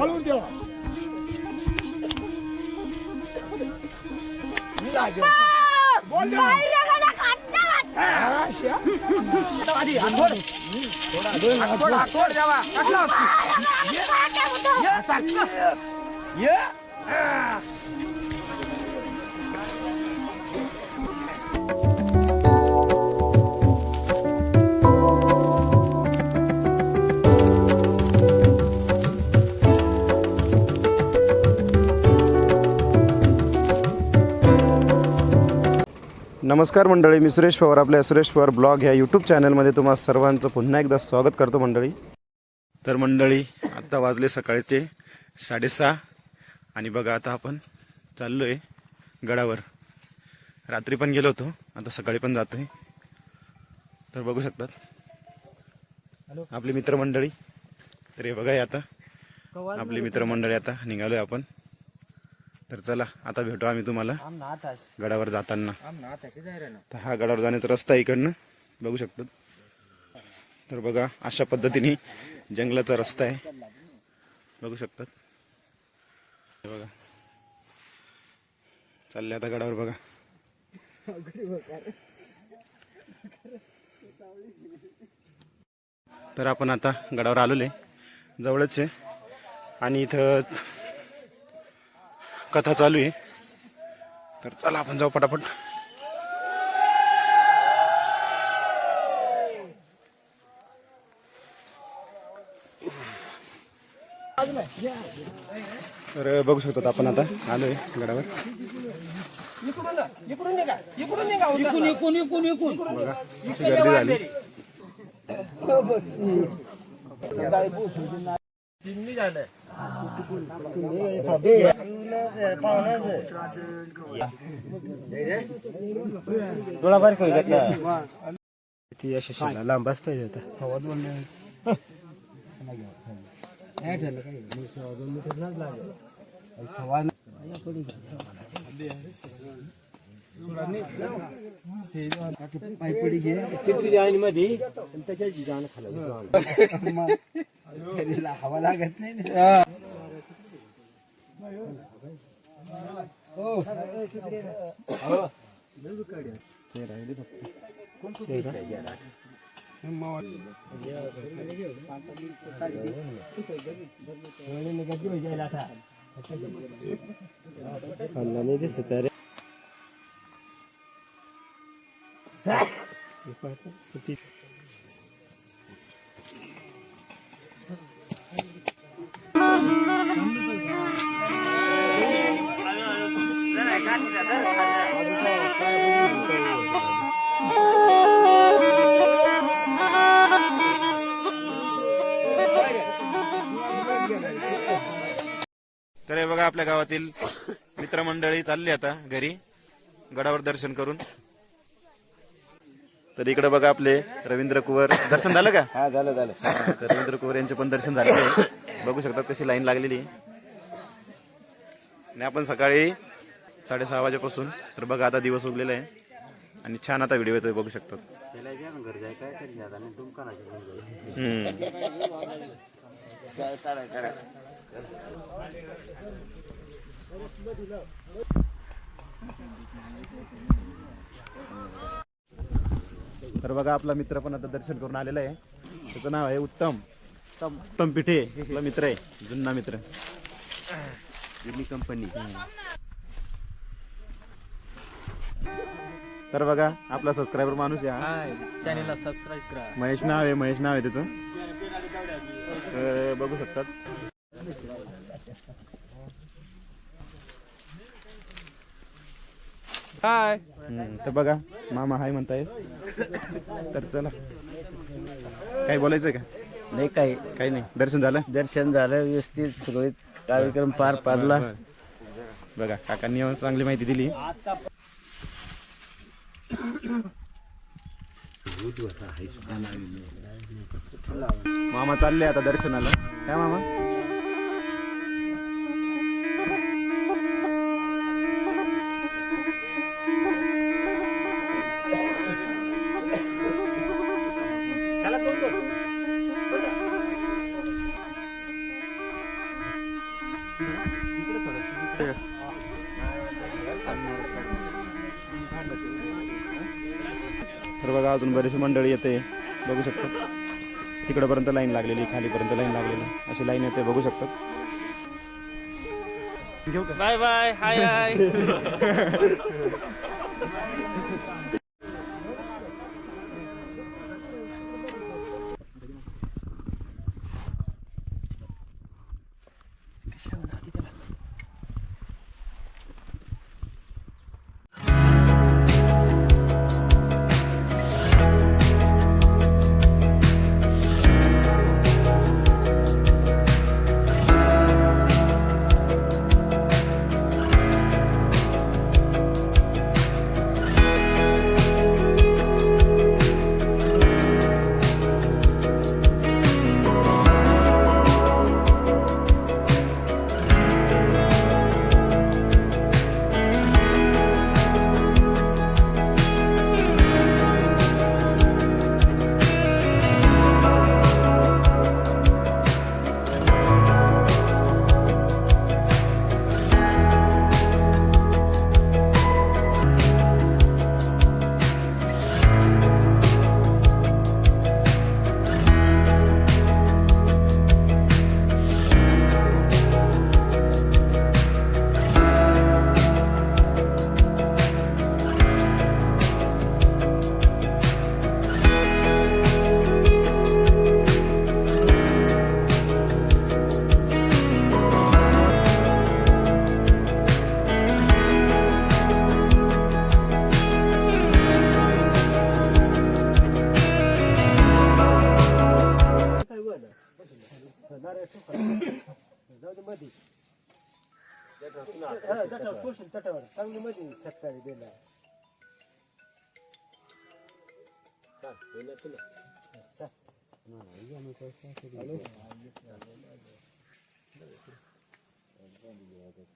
खालून द्या. बोल द्या. आधी हातोड. हातोड द्यावा. ये. नमस्कार मंडळी, मी सुरेश पवार. आपल्या सुरेश पवार ब्लॉग ह्या यूट्यूब चॅनलमध्ये तुम्हा सर्वांचं पुन्हा एकदा स्वागत करतो मंडळी. तर मंडळी, आत्ता वाजले सकाळचे 6:30 आणि बघा आता आपण चाललो आहे गडावर. रात्री पण गेलो होतो, आता सकाळी पण जातो आहे. तर बघू शकतात आपली मित्रमंडळी. तर हे बघा, हे आता आपली मित्रमंडळी आता निघालो आहे आपण. तर चला आता भेटू आम्ही तुम्हाला गडावर जाताना. तर हा गडावर जाण्याचा रस्ता इकडनं बघू शकतात. तर बघा, अशा पद्धतीने जंगलाचा रस्ता आहे, बघू शकतात. बघा चालले आता गडावर. बघा तर आपण आता गडावर आलेलो आहे, जवळच आहे. आणि इथं कथा चालू आहे. तर चला आपण जाऊ पटापट. तर बघू शकतात आपण आता आलोय गडावर. बघा कशी गर्दी झाली. थोडा बारीक होईल का? ती अशी लांबच पाहिजे होता. हवा लागत नाही. तर हे बघा, आपल्या गावातील मित्रमंडळी चालली आता घरी गडावर दर्शन करून. तर इकडे बघा आपले रवींद्र कुवर. दर्शन झालं का? हा, झालं झालं. तर रवींद्र कुवर यांचे पण दर्शन झालेले आहे. बघू शकतात कशी लाईन लागलेली आहे. आणि आपण सकाळी 6:30 वाजेपासून. तर बघा आता दिवस उगलेला आहे आणि छान आता व्हिडिओ येतोय, बघू शकतात. तर बघा, आपला मित्र पण आता दर्शन करून आलेला आहे. त्याचं नाव आहे उत्तम. उत्तम पिठे आपला मित्र आहे, जुना मित्र. जुनी कंपनी. तर बघा, आपला सबस्क्रायबर माणूस आहे, चॅनेलला सबस्क्राईब करा. महेश नाव आहे त्याचं. बघू शकतात. हाय. तर बघा, मामा हाय म्हणताय. तर चला, काही बोलायचंय का? नाही, काही नाही. दर्शन झालं? दर्शन झालं व्यवस्थित, सगळे कार्यक्रम पार पाडला. बघा, काकांनी चांगली माहिती दिली. मामा चालले आता दर्शनाला. काय मामा? बघा अजून बरेचशी मंडळी येते बघू शकता. तिकडपर्यंत लाईन लागलेली, खालीपर्यंत लाईन लागलेली, अशी लाईन येते बघू शकतात. घेऊ का? बाय बाय, हाय हाय.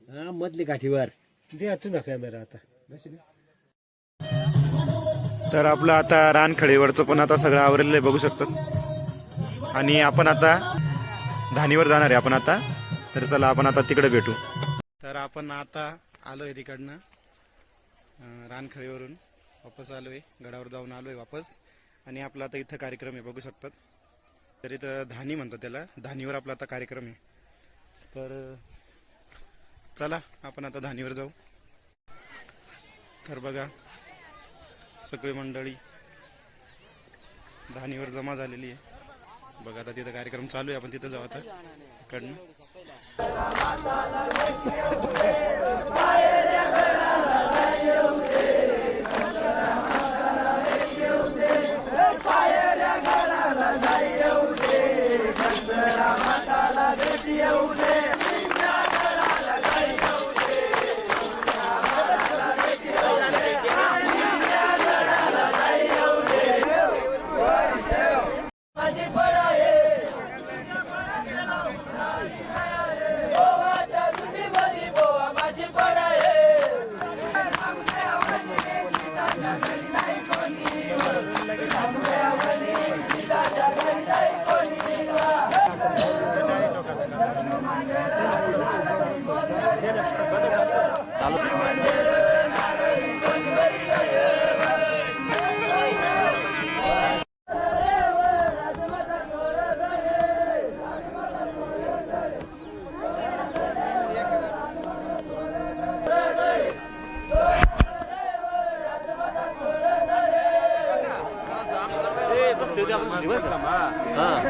हा मधली काठीवर कॅमेरा आता. तर आपलं आता रानखळीवरचं पण आता सगळं आवरलेलं आहे बघू शकतात. आणि आपण आता धानीवर जाणार आहे आपण आता. तर चला आपण आता तिकडे भेटू. तर आपण आता आलोय तिकडनं रानखळीवरून वापस आलोय, गडावर जाऊन आलोय वापस. आणि आपला आता इथं कार्यक्रम आहे बघू शकतात. तर इथं धानी म्हणतात त्याला, धानीवर आपला आता कार्यक्रम आहे. तर चला आपण आता धानीवर जाऊ. तर बघा सगळी मंडळी धानीवर जमा झालेली आहे बघा. आता तिथं कार्यक्रम चालू आहे, आपण तिथं जाऊ आता इकडनं.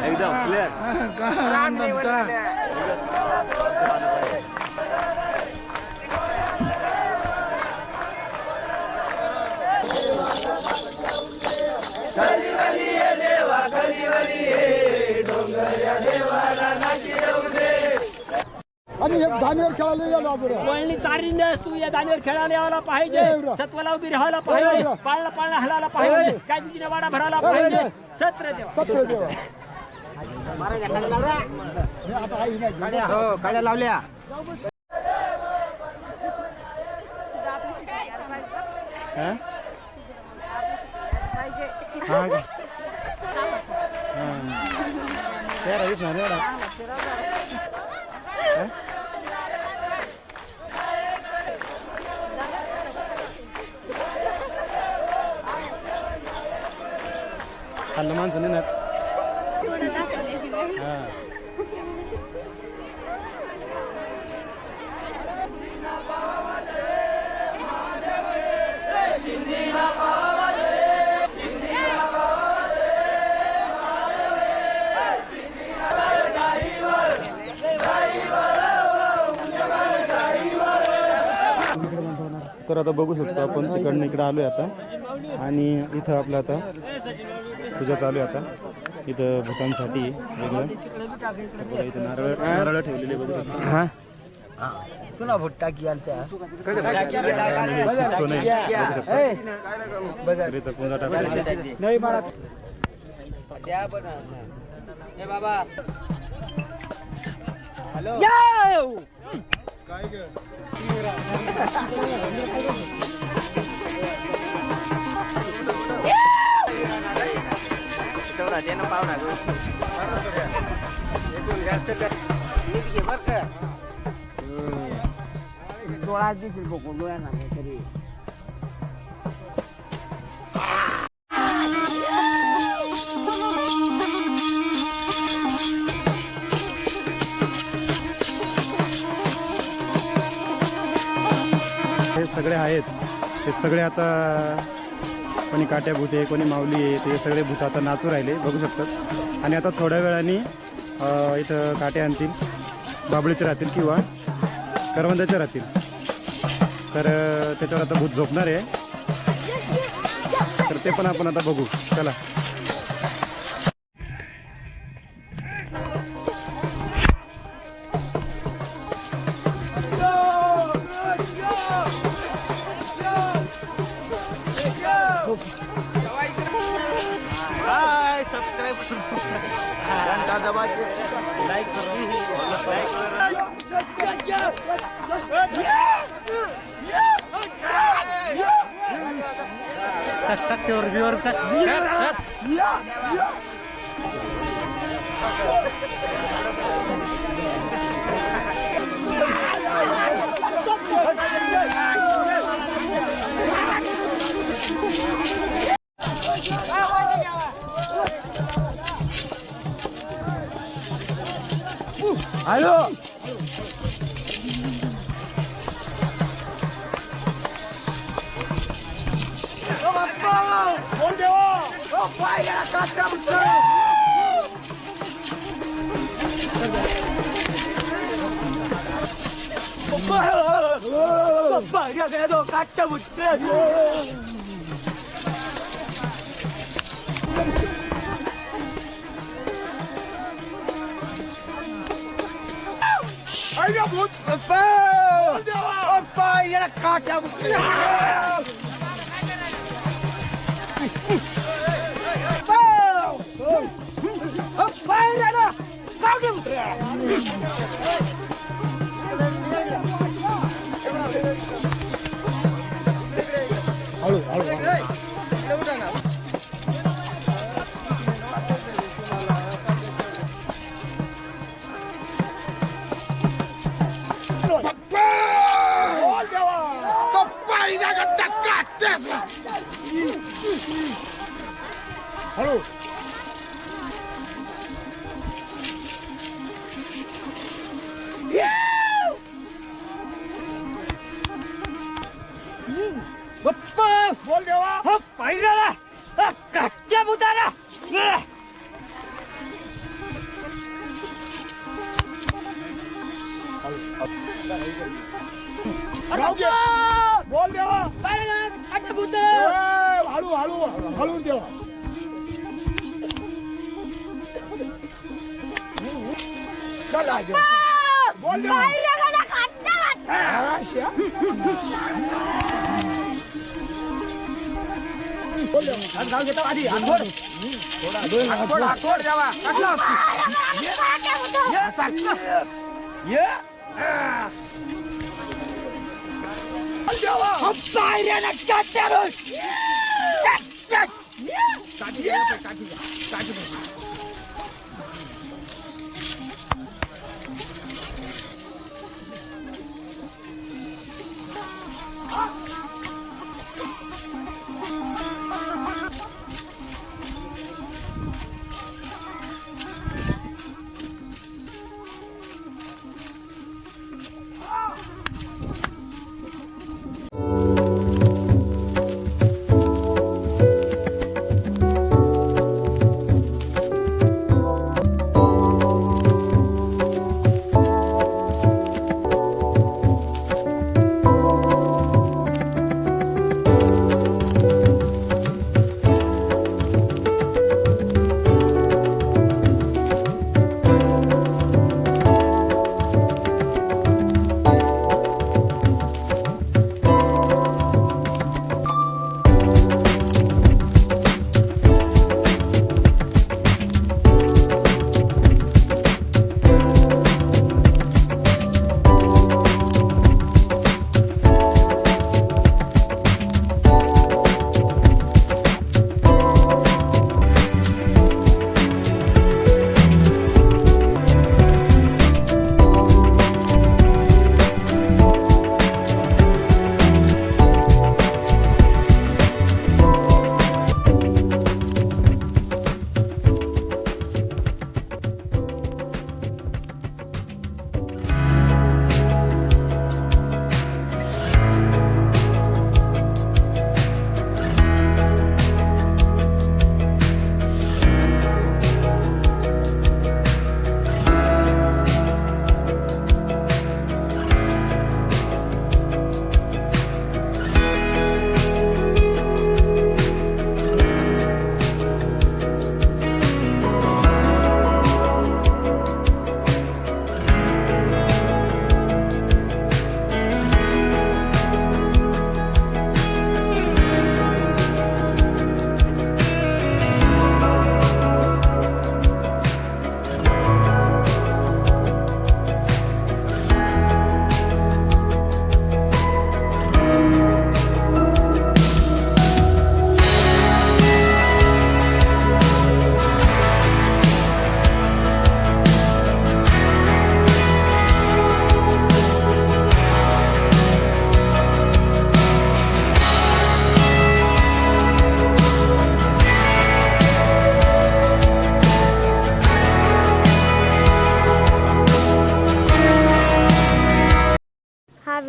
एकदम क्लिअर. आणि एक धान्यावर खेळायला गेलो आपण. वळणी चारिंदास तू या दानेवर खेळायला यायला पाहिजे, सत्वाला उभी राहायला पाहिजे, पाळणा पाळणा हलायला पाहिजे, काय तुझीने वाडा भरायला पाहिजे. सत्र देवा सत्र देवा. हे आता आई नाही. हो काड्या लावल्या. खाल्लं माणसं नाही ना. हा. तर आता बघू शकतो आपण तिकडनं इकडे आलोय आता आणि इथं आपलं आता पूजा चालू आहे आता. इथं भूतांसाठी वेगळं इथं नारळ ठेवलेले बघू शकतो. हा तुला भुट्टा की सोनं आहे. इथं पूजा टाकायची. नाही मला बाबा डोळा देखील बघून डोळ्या नाही तरी हे सगळे आहेत. हे सगळे आता कोणी काट्या भूते कोणी माऊली आहे ते सगळे भूत आता नाचू राहिले बघू शकतात. आणि आता थोड्या वेळाने इथं काटे आणतील, बाबळीचे राहतील किंवा करवंदाचे राहतील. तर त्याच्यावर आता भूत झोपणार आहे. तर ते पण आपण आता बघू. चला. हॅलो बोल देवा पाहिजे काट्या भूताला बोल देवा काट्या भूत हळू हळू हळू देवा. चला बोल देवा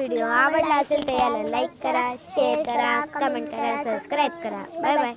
व्हिडिओ आवडला असेल तर याला लाईक करा, शेअर करा, कमेंट करा, सबस्क्राईब करा. Bye bye.